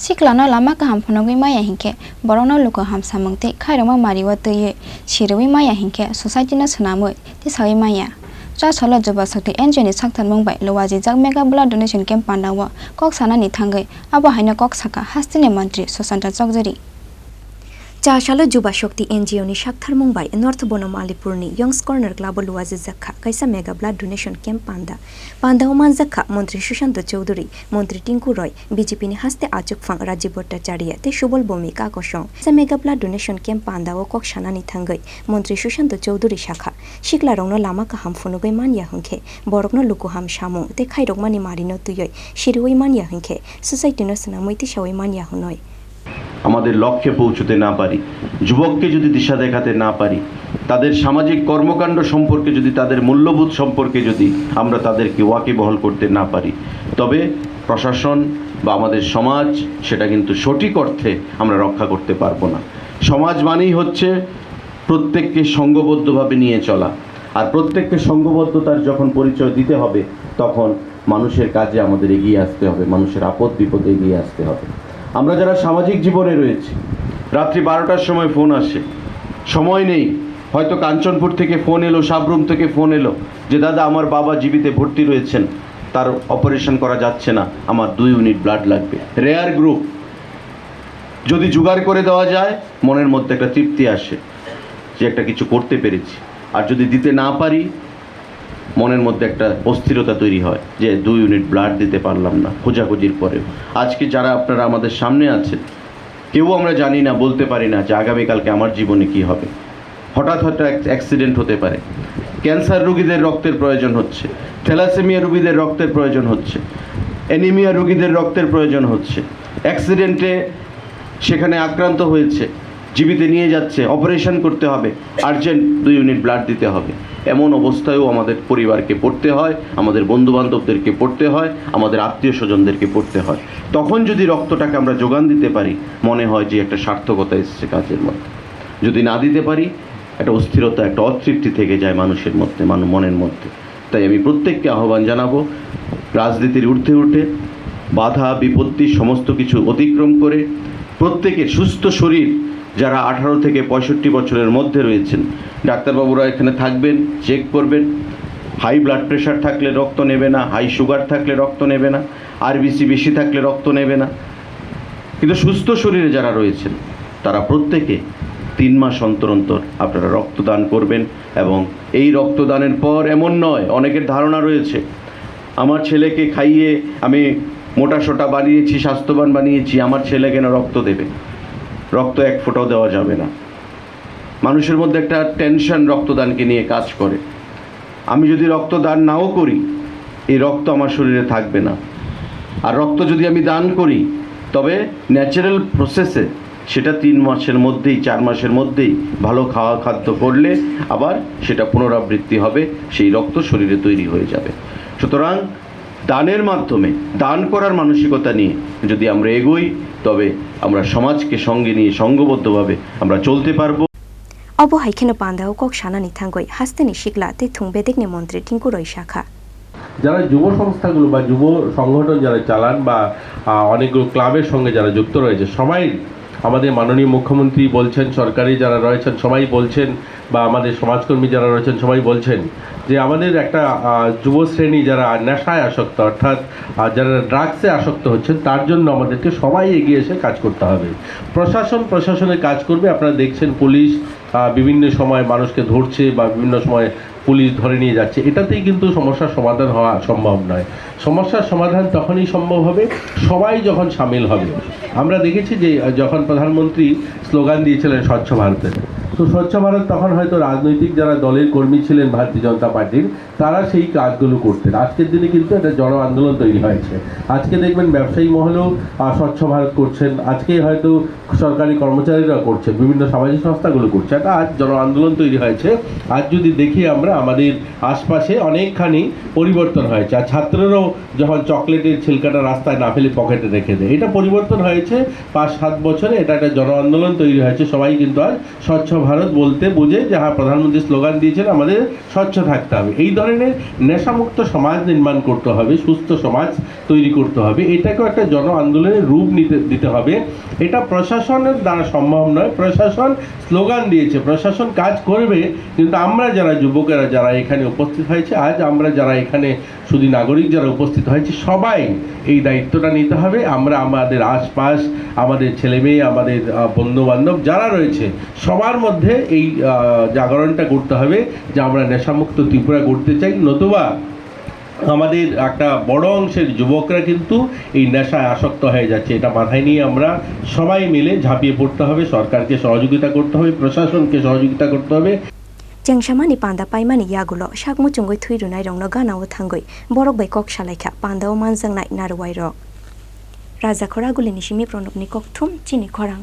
Siklarokno Lama Kaham Phunugwi Manya-Sushanta Borokno Luko Ham Samungte Khorang Mariwa Tuye Shiriwi Manya-Sushanta Society no Swnamwi Tisawi Manya Cholo Juba Sakti Engineer Saktan Mumbai Lowaji Jag Mega Blood Donation Camp Pandawa Kok Sanani Thangai Abo Haina Kok Saka Hastine Mantri Sushanta Chowdhury Cholo Juba Shakti NGO ni Shakthar Mumbai North Bonam Alipurni Youngs Corner Club Lowaji Zakha Kaisa Mega Blood Donation Camp Panda Oman Zakha Manya-Sushanta Chowdhury Mantri Tinku Roy BJP ni Haste Achuk Phang Rajiv Bhattacharya te Shubol Bomika Kosong Sa Mega Blood Donation Camp Panda o Kok Sanani Thangai Manya-Sushanta Chowdhury Shakha Siklarokno Lama Kaham Phunugwi Manya-Sushanta Borokno Luko Ham Samung te Khorang Marino Tuyoi Shiriwi Manya-Sushanta Society no Swnamwi Tisawi Manya-Sushanta আমাদের লক্ষ্যে পৌঁছতে না পারি যুবককে যদি দিশা দেখাতে না পারি তাদের সামাজিক কর্মকাণ্ড সম্পর্কে যদি তাদের মূল্যবোধ সম্পর্কে যদি আমরা তাদেরকে ওয়াকিবহাল করতে না পারি তবে প্রশাসন বা আমাদের সমাজ সেটা কিন্তু সঠিক অর্থে আমরা রক্ষা করতে পারবো না সমাজ মানেই হচ্ছে প্রত্যেককে সংঘবদ্ধভাবে নিয়ে চলা আর প্রত্যেককে সংঘবদ্ধতার যখন পরিচয় দিতে হবে তখন মানুষের কাজে আমাদের এগিয়ে আসতে হবে মানুষের আপদ বিপদে এগিয়ে আসতে হবে আমরা যারা সামাজিক জীবনে রয়েছে রাত্রি 12টার সময় ফোন আসে সময় নেই হয়তো কাঞ্চনপুর থেকে ফোন এলো সাবরুম থেকে ফোন এলো যে দাদা আমার বাবা জীবিতে ভর্তি রয়েছেন তার অপারেশন করা যাচ্ছে না আমার 2 ইউনিট ব্লাড লাগবে রেয়ার গ্রুপ যদি জোগাড় করে দেওয়া যায় মনের মধ্যে একটা তৃপ্তি আসে যে একটা কিছু করতে পেরেছি আর যদি দিতে না পারি মনের মধ্যে একটা অস্থিরতা তৈরি হয় যে 2 ইউনিট ব্লাড দিতে পারলাম না খোঁজাখুঁজির পরেও আজকে যারা আপনারা আমাদের সামনে আছেন কেউ আমরা জানি না বলতে পারি না যে আগামীকালকে আমার জীবনে কি হবে হঠাৎ অ্যাক্সিডেন্ট হতে পারে ক্যান্সার রোগীদের রক্তের প্রয়োজন হচ্ছে থ্যালাসেমিয়া রোগীদের রক্তের প্রয়োজন হচ্ছে অ্যানিমিয়া রোগীদের রক্তের প্রয়োজন হচ্ছে অ্যাক্সিডেন্টে সেখানে আক্রান্ত হয়েছে জীবিতে নিয়ে যাচ্ছে অপারেশন করতে হবে আর্জেন্ট 2 ইউনিট ব্লাড দিতে হবে এমন অবস্থায়ও আমাদের পরিবারকে পড়তে হয় আমাদের বন্ধুবান্ধবদেরকে পড়তে হয় আমাদের আত্মীয় স্বজনদেরকে পড়তে হয় তখন যদি রক্তটাকে আমরা যোগান দিতে পারি মনে হয় যে একটা সার্থকতা এসেছে কাজের মধ্যে যদি না দিতে পারি একটা অস্থিরতা একটা অতৃপ্তি থেকে যায় মানুষের মধ্যে মনের মধ্যে তাই আমি প্রত্যেককে আহ্বান জানাবো রাজনীতির ঊর্ধ্বে উঠে বাধা বিপত্তি সমস্ত কিছু অতিক্রম করে প্রত্যেকের সুস্থ শরীর যারা 18 থেকে 65 বছরের মধ্যে রয়েছেন ডাক্তারবাবুরা এখানে থাকবেন চেক করবেন হাই ব্লাড প্রেশার থাকলে রক্ত নেবে না হাই সুগার থাকলে রক্ত নেবে না আরবিসি বেশি থাকলে রক্ত নেবে না কিন্তু সুস্থ শরীরে যারা রয়েছেন তারা প্রত্যেকে 3 মাস অন্তর অন্তর আপনারা রক্তদান করবেন এবং এই রক্তদানের পর এমন নয় অনেকের ধারণা রয়েছে আমার ছেলেকে খাইয়ে আমি মোটাসোটা বানিয়েছি স্বাস্থ্যবান বানিয়েছি আমার ছেলে কেন রক্ত দেবে রক্ত এক ফোঁটাও দেওয়া যাবে না মানুষের মধ্যে একটা টেনশন রক্তদানকে নিয়ে কাজ করে আমি যদি রক্তদান নাও করি এই রক্ত আমার শরীরে থাকবে না আর রক্ত যদি আমি দান করি তবে ন্যাচারাল প্রসেসে সেটা 3 মাসের মধ্যেই 4 মাসের মধ্যেই ভালো খাওয়া খাদ্য করলে আবার সেটা পুনরাবৃত্তি হবে সেই রক্ত শরীরে তৈরি হয়ে যাবে সুতরাং দানের মাধ্যমে দান করার মানসিকতা নিয়ে যদি আমরা এগোই তবে আমরা সমাজকে সঙ্গে নিয়ে সংঘবদ্ধভাবে আমরা চলতে পারবো অব হাইখেনো পান্দাও কক সানানি থাঙ্গই হাস্তেনি শিকলা তে থুংবেদেকনি মন্ত্রী টিঙ্কু রয় শাখা যারা যুব সংস্থাগুলো বা যুব সংগঠন যারা চালান বা অনেকগুলো ক্লাবের সঙ্গে যারা যুক্ত রয়েছে সবাই আমাদের মাননীয় মুখ্যমন্ত্রী বলছেন সরকারি যারা রয়েছেন সবাই বলছেন বা আমাদের সমাজকর্মী যারা রয়েছেন সবাই বলছেন যে আমাদের একটা যুব শ্রেণী যারা নেশায় আসক্ত অর্থাৎ যারা ড্রাগসে আসক্ত হচ্ছেন তার জন্য আমাদেরকে সবাই এগিয়ে এসে কাজ করতে হবে প্রশাসনের কাজ করবে আপনারা দেখছেন পুলিশ বিভিন্ন সময় মানুষকে ধরছে বা বিভিন্ন সময় পুলিশ ধরে নিয়ে যাচ্ছে এটাতেই কিন্তু সমস্যার সমাধান হওয়া সম্ভব নয় সমস্যার সমাধান তখনই সম্ভব হবে সবাই যখন সামিল হবে আমরা দেখেছি যে যখন প্রধানমন্ত্রী স্লোগান দিয়েছিলেন স্বচ্ছ ভারতের তো স্বচ্ছ ভারত তখন হয়তো রাজনৈতিক যারা দলের কর্মী ছিলেন ভারতীয় জনতা পার্টির তারা সেই কাজগুলো করতেন আজকের দিনে কিন্তু একটা জন আন্দোলন তৈরি হয়েছে আজকে দেখবেন ব্যবসায়ী মহলেও স্বচ্ছ ভারত করছেন আজকে হয়তো সরকারি কর্মচারীরা করছেন বিভিন্ন সামাজিক সংস্থাগুলো করছে একটা আজ জন আন্দোলন তৈরি হয়েছে আজ যদি দেখি আমরা আমাদের আশপাশে অনেকখানি পরিবর্তন হয়েছে আর ছাত্ররাও যখন চকলেটের ছিলকাটা রাস্তায় না ফেলে পকেটে রেখে দেয় এটা পরিবর্তন হয়েছে 5-7 বছরে এটা একটা জন আন্দোলন তৈরি হয়েছে সবাই কিন্তু আজ স্বচ্ছ ভারত বলতে বোঝে যে হ্যাঁ প্রধানমন্ত্রী স্লোগান দিয়েছেন আমাদের স্বচ্ছ থাকতে হবে। এই ধরনের নেশামুক্ত সমাজ নির্মাণ করতে হবে, সুস্থ সমাজ তৈরি করতে হবে, এটাকেও একটা জন আন্দোলনের রূপ দিতে হবে। এটা প্রশাসনের দ্বারা সম্ভব নয়। প্রশাসন স্লোগান দিয়েছে, প্রশাসন কাজ করবে, কিন্তু আমরা যারা যুবকেরা যারা এখানে উপস্থিত হয়েছে, আজ আমরা যারা এখানে শুধু নাগরিক যারা উপস্থিত হয়েছে, সবাই এই দায়িত্বটা নিতে হবে। আমরা আমাদের আশপাশ, আমাদের ছেলেমেয়ে, আমাদের বন্ধুবান্ধব যারা রয়েছে সবার মধ্যে এই জাগরণটা করতে হবে যে আমরা নেশামুক্ত ত্রিপুরা করতে চাই। নতুবা আমাদের একটা বড় অংশের যুবকরা কিন্তু এই নেশায় আসক্ত হয়ে যাচ্ছে। এটা মাথায় নিয়ে আমরা সবাই মিলে ঝাঁপিয়ে পড়তে হবে, সরকারকে সহযোগিতা করতে হবে, প্রশাসনকে সহযোগিতা করতে হবে। Jengsamani panda paimani yagulo shakmu chungoi thuirunai rongno ganawo thangoi borok bai kok salaikha pandao manjangnai narwai ro Raja Khoraguli nishimi pronobni kokthum Chini Khorang